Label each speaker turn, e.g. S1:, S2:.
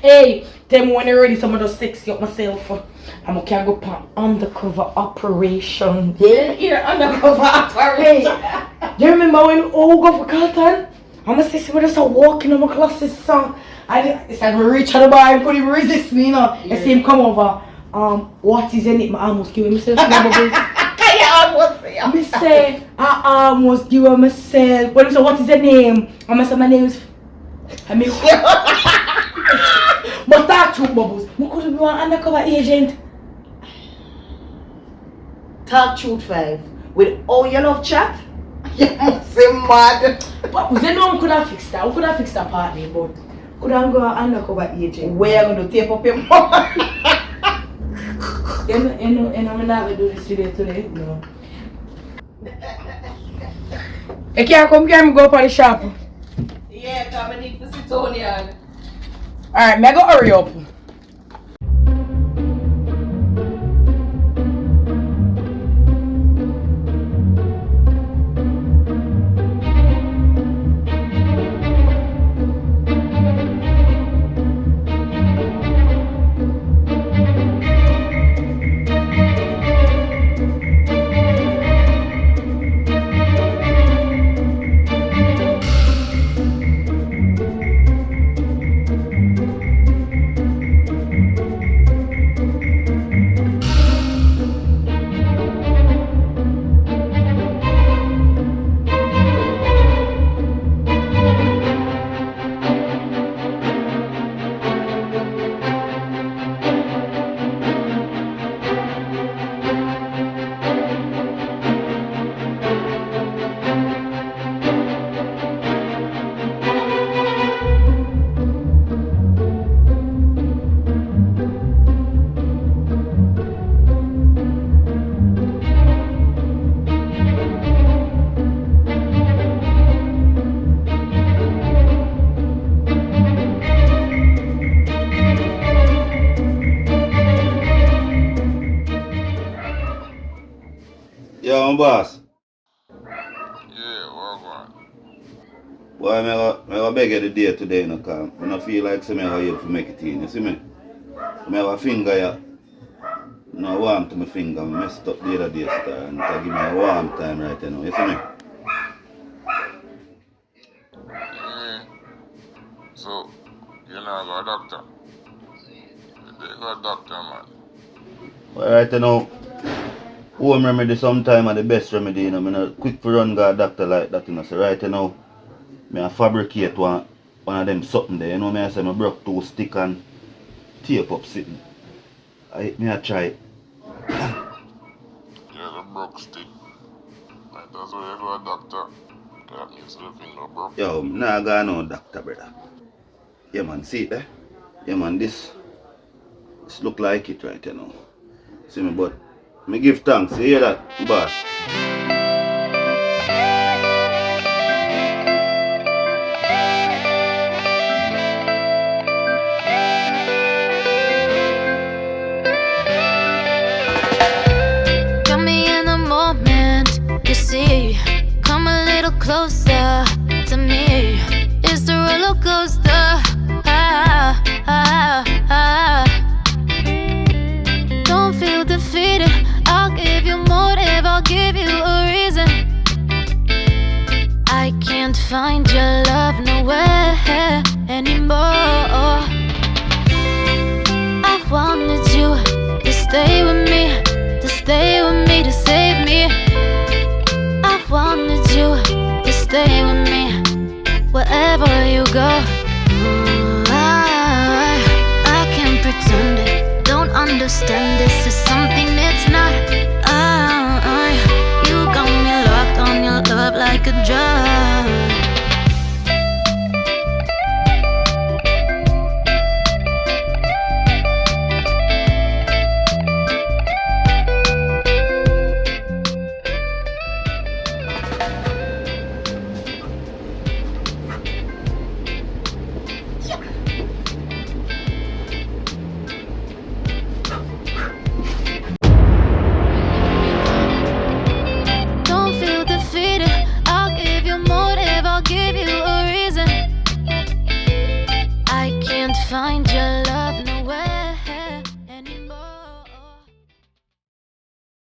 S1: Hey, tell me when you're ready, so I'm just sexy up myself. I'm okay, I go on undercover operation.
S2: Yeah, undercover operation.
S1: Hey, you remember when all go for Carlton? I'm a sexy with us walking on my classes song. It's like we reach out the bar and couldn't resist me, you know. I see him come over. What is in it? I almost give him myself. Me say, I almost give him myself. When he say, what is your name? I say, my name is. I mean, but talk true, Bubbles. We could be one undercover agent.
S2: Talk truth 5. With all your love chat, you must be mad.
S1: Bubbles, you know we could have fixed that. We could have fixed that partner, but could have go undercover agent.
S2: Where are you going to tape up your mouth?
S1: You know, I'm not going to do this today. No. Hey, can I go up on the shop?
S2: Yeah, come and need to sit on here.
S1: Alright, me go hurry up.
S3: Yo, boss.
S4: Yeah, what going?
S3: Boy, I beg you the day today, you know, cause I don't feel like some I here to make it in, you see me? I have a finger here. No warm to my finger, I messed up the other day, star, and to give me a warm time right now, you see me?
S4: So, you're not a doctor? They got a doctor, man.
S3: Well, right now, home remedy sometime are the best remedy, you know. I'm not quick to run to a doctor like that, you know. So right now, I fabricate one of them something there, you know. I say I broke 2 stick and tape up sitting. I try it.
S4: Yeah, the broke stick. Like, that's why you go a doctor. That means the finger broke.
S3: Yo, nah go no doctor, brother. Yeah, man, see it there? Yeah, man, this look like it right, you know. See me, but me give thanks. You hear that, boss?
S5: Got me in the moment, you see. Come a little closer to me. It's the roller coaster. Ah, ah, ah. Don't feel defeated. I'll give you motive, I'll give you a reason. I can't find your love nowhere anymore. I wanted you to stay with me, to stay with me, to save me. I wanted you to stay with me wherever you go. I can't pretend it, don't understand this is something it's not. You got me locked on your love like a drug. find your